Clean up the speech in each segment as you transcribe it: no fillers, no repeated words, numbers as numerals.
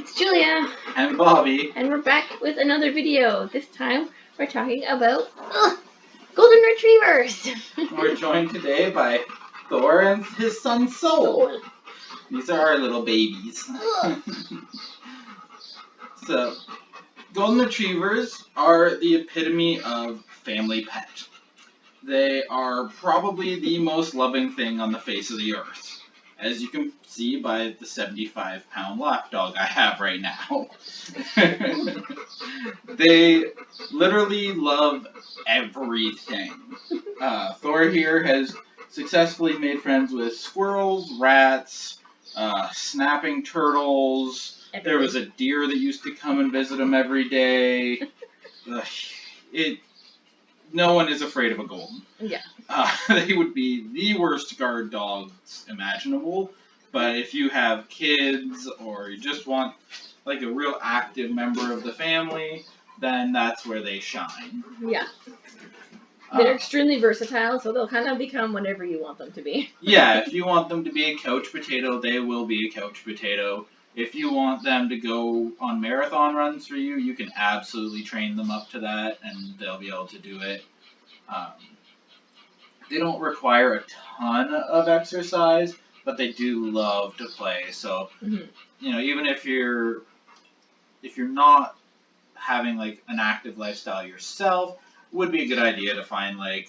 It's Julia. And Bobby. And we're back with another video. This time we're talking about golden retrievers. We're joined today by Thor and his son Soul. These are our little babies. So, golden retrievers are the epitome of family pet. They are probably the most loving thing on the face of the earth, as you can see by the 75-pound lapdog I have right now. They literally love everything. Thor here has successfully made friends with squirrels, rats, snapping turtles. There was a deer that used to come and visit him every day. No one is afraid of a golden. Yeah. They would be the worst guard dogs imaginable. But if you have kids or you just want like a real active member of the family, then that's where they shine. Yeah. They're extremely versatile, so they'll kind of become whatever you want them to be. Yeah, if you want them to be a couch potato, they will be a couch potato. If you want them to go on marathon runs for you, you can absolutely train them up to that, and they'll be able to do it. They don't require a ton of exercise, but they do love to play. So, even if you're not having like an active lifestyle yourself, would be a good idea to find like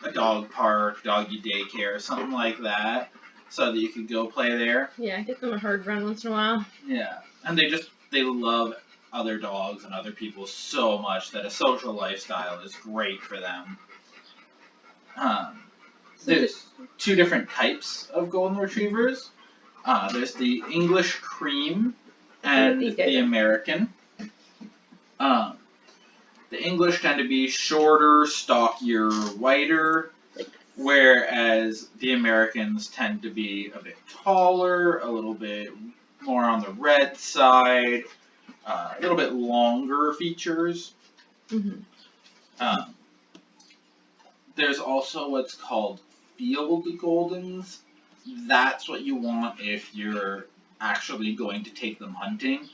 a dog park, doggy daycare, something like that, so that you could go play there. Yeah, get them a hard run once in a while. Yeah, and they love other dogs and other people so much that a social lifestyle is great for them. There's two different types of golden retrievers. There's the English cream and the American. The English tend to be shorter, stockier, whiter, whereas the Americans tend to be a bit taller, a little bit more on the red side, a little bit longer features. There's also what's called field goldens. That's what you want if you're actually going to take them hunting.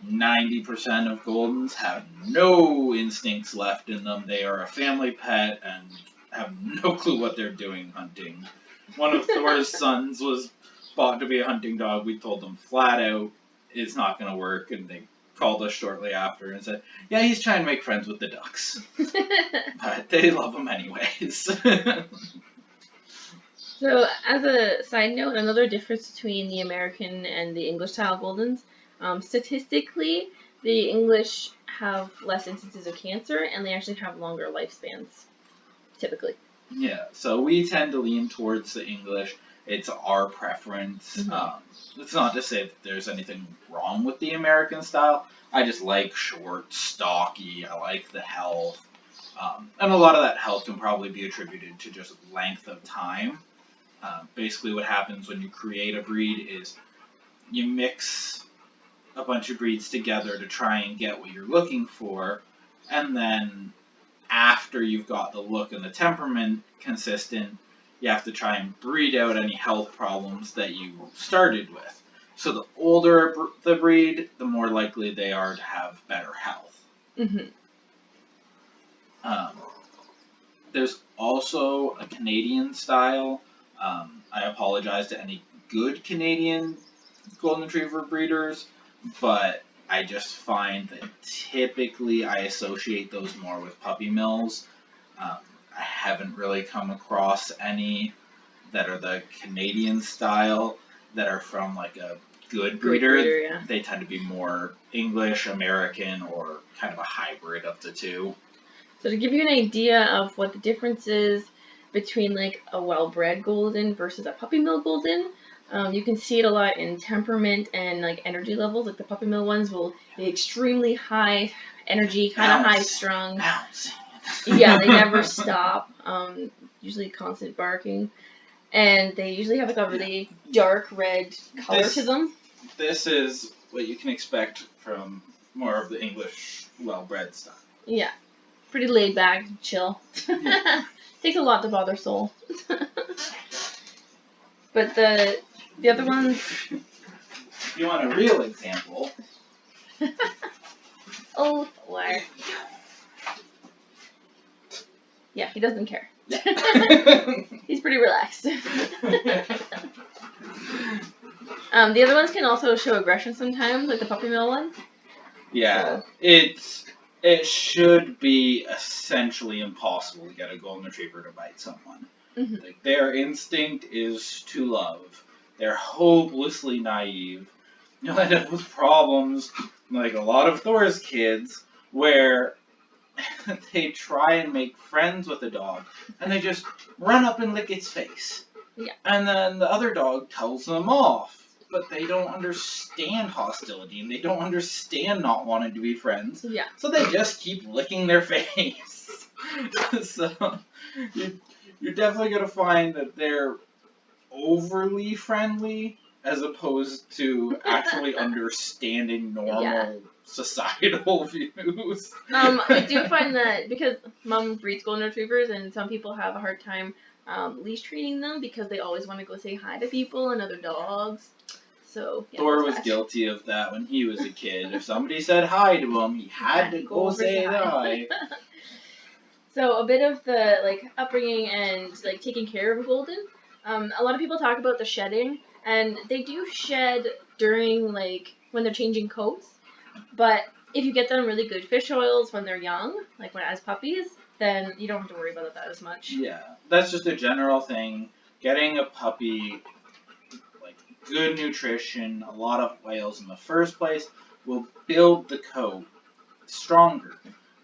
90% of goldens have no instincts left in them. They are a family pet and have no clue what they're doing hunting. One of Thor's sons was bought to be a hunting dog. We told them flat out it's not going to work, and they called us shortly after and said, yeah, he's trying to make friends with the ducks. But they love him anyways. So, as a side note, another difference between the American and the English-style Goldens, statistically, the English have less instances of cancer, and they actually have longer lifespans, typically. Yeah, so we tend to lean towards the English. It's our preference. It's not to say that there's anything wrong with the American style. I just like short, stocky. I like the health. And a lot of that health can probably be attributed to just length of time. Basically what happens when you create a breed is you mix a bunch of breeds together to try and get what you're looking for, and then after you've got the look and the temperament consistent, you have to try and breed out any health problems that you started with. So the older the breed, the more likely they are to have better health. There's also a Canadian style. I apologize to any good Canadian golden retriever breeders, but I just find that typically I associate those more with puppy mills. I haven't really come across any that are the Canadian style that are from like a good breeder. Yeah. They tend to be more English, American, or kind of a hybrid of the two. So to give you an idea of what the difference is between like a well-bred golden versus a puppy mill golden, you can see it a lot in temperament and like energy levels. Like the puppy mill ones will be extremely high energy, kind of high strung. Yeah, they never stop. Usually constant barking, and they usually have like a really dark red color to them. This is what you can expect from more of the English well-bred style. Yeah, pretty laid back, chill. Yeah. Takes a lot to bother Soul. But the other ones, you want a real example. Oh, Thor. Yeah, he doesn't care. He's pretty relaxed. The other ones can also show aggression sometimes, like the puppy mill one. Yeah, it should be essentially impossible to get a golden retriever to bite someone. Mm-hmm. Like, their instinct is to love. They're hopelessly naive. You'll end up with problems like a lot of Thor's kids, where they try and make friends with a dog, and they just run up and lick its face. Yeah. And then the other dog tells them off. But they don't understand hostility, and they don't understand not wanting to be friends. Yeah. So they just keep licking their face. So you're definitely going to find that they're overly friendly as opposed to actually understanding normal societal views. I do find that because Mom breeds golden retrievers, and some people have a hard time leash treating them because they always want to go say hi to people and other dogs. So yeah, Thor was guilty of that when he was a kid. If somebody said hi to him, he had to go say hi. So a bit of the upbringing and taking care of a golden. A lot of people talk about the shedding, and they do shed during when they're changing coats. But if you get them really good fish oils when they're young, as puppies, then you don't have to worry about that as much. Yeah, that's just a general thing. Getting a puppy good nutrition, a lot of oils in the first place, will build the coat stronger.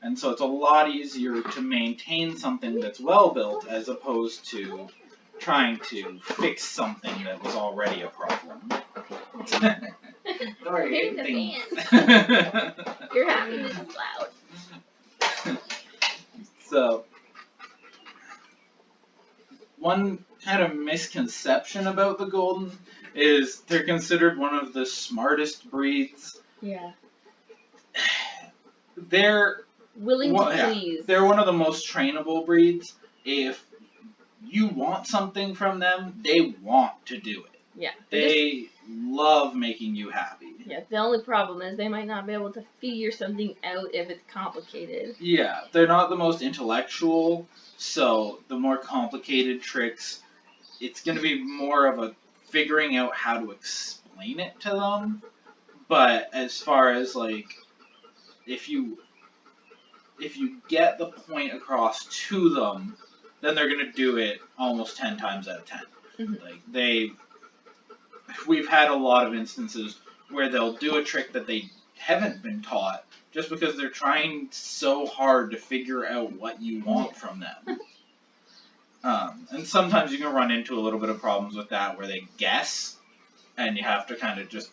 And so it's a lot easier to maintain something that's well built as opposed to trying to fix something that was already a problem. Sorry, the fan. Your happiness is loud. So, one kind of misconception about the Golden is they're considered one of the smartest breeds. Yeah. They're willing to please. Yeah, they're one of the most trainable breeds. If you want something from them, they want to do it. Yeah. They love making you happy. Yeah, the only problem is they might not be able to figure something out if it's complicated. Yeah, they're not the most intellectual, so the more complicated tricks, it's going to be more of a figuring out how to explain it to them. But as far as if you get the point across to them, then they're going to do it almost 10 times out of 10. Mm-hmm. We've had a lot of instances where they'll do a trick that they haven't been taught just because they're trying so hard to figure out what you want from them. And sometimes you can run into a little bit of problems with that where they guess, and you have to kind of just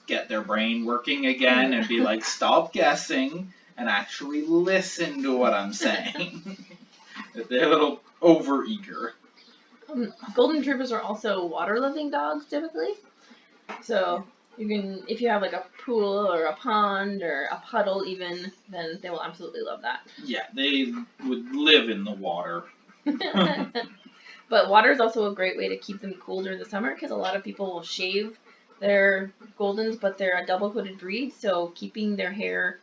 get their brain working again and be like, stop guessing and actually listen to what I'm saying. They're a little overeager. Golden retrievers are also water-loving dogs, typically. So you can, if you have a pool or a pond or a puddle even, then they will absolutely love that. Yeah, they would live in the water. But water is also a great way to keep them cool during the summer because a lot of people will shave their Goldens, but they're a double-coated breed, so keeping their hair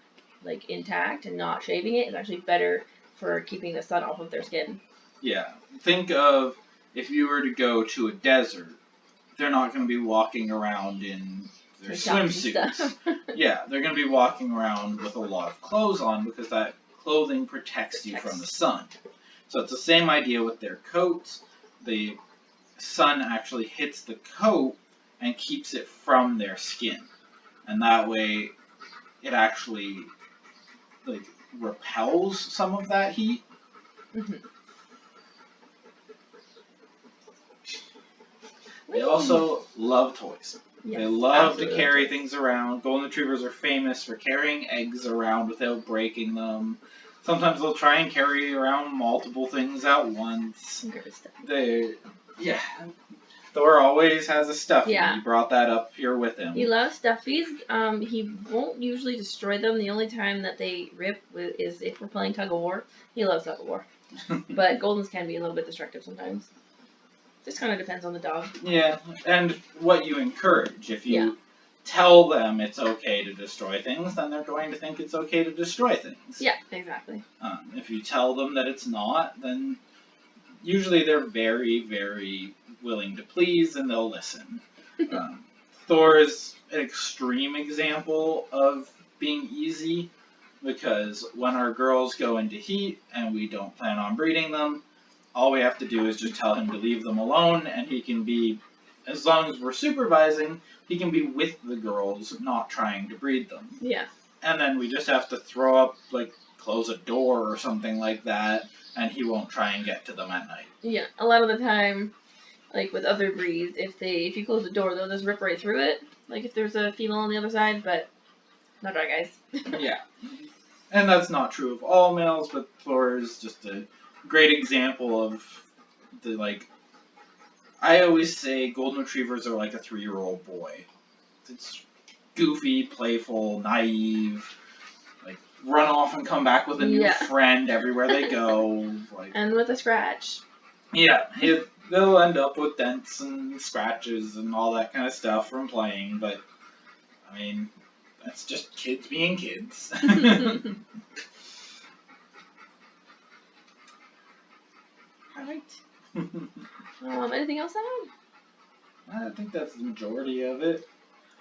intact and not shaving it is actually better for keeping the sun off of their skin. Yeah, think of if you were to go to a desert, they're not going to be walking around in their swimsuits. Yeah, they're going to be walking around with a lot of clothes on because that clothing protects you from the sun. So it's the same idea with their coats. The sun actually hits the coat and keeps it from their skin. And that way it actually repels some of that heat. Mm-hmm. They also love toys. Yes, they love to carry things around. Golden retrievers are famous for carrying eggs around without breaking them. Sometimes they'll try and carry around multiple things at once. Thor always has a stuffy. Yeah. He brought that up here with him. He loves stuffies. He won't usually destroy them. The only time that they rip is if we're playing tug of war. He loves tug of war. But Goldens can be a little bit destructive sometimes. Just kind of depends on the dog. Yeah, and what you encourage. If you tell them it's okay to destroy things, then they're going to think it's okay to destroy things. Yeah, exactly. If you tell them that it's not, then usually they're very, very willing to please and they'll listen. Thor is an extreme example of being easy because when our girls go into heat and we don't plan on breeding them, all we have to do is just tell him to leave them alone and he can be, as long as we're supervising, he can be with the girls, not trying to breed them. Yeah. And then we just have to throw up, like, close a door or something like that, and he won't try and get to them at night. Yeah, a lot of the time, like with other breeds, if you close the door, they'll just rip right through it. Like if there's a female on the other side, but not our guys. Yeah. And that's not true of all males, but Thor is just a great example of the, like, I always say golden retrievers are like a 3-year-old boy. It's goofy, playful, naive, like run off and come back with a new friend everywhere they go. Like, and with a scratch. Yeah, they'll end up with dents and scratches and all that kind of stuff from playing, but I mean, that's just kids being kids. Alright. Anything else to I think that's the majority of it.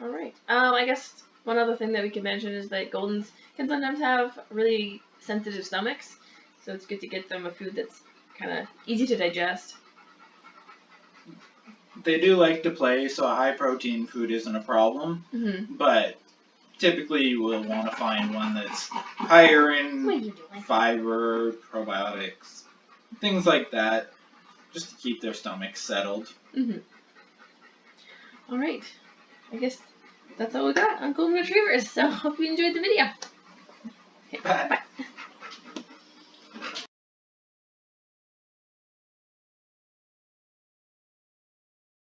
Alright. I guess one other thing that we could mention is that Goldens can sometimes have really sensitive stomachs, so it's good to get them a food that's kind of easy to digest. They do like to play, so a high protein food isn't a problem, but typically you will want to find one that's higher in fiber, probiotics, things like that, just to keep their stomachs settled. Alright, I guess that's all we got on Golden Retrievers, so hope you enjoyed the video. Okay, bye.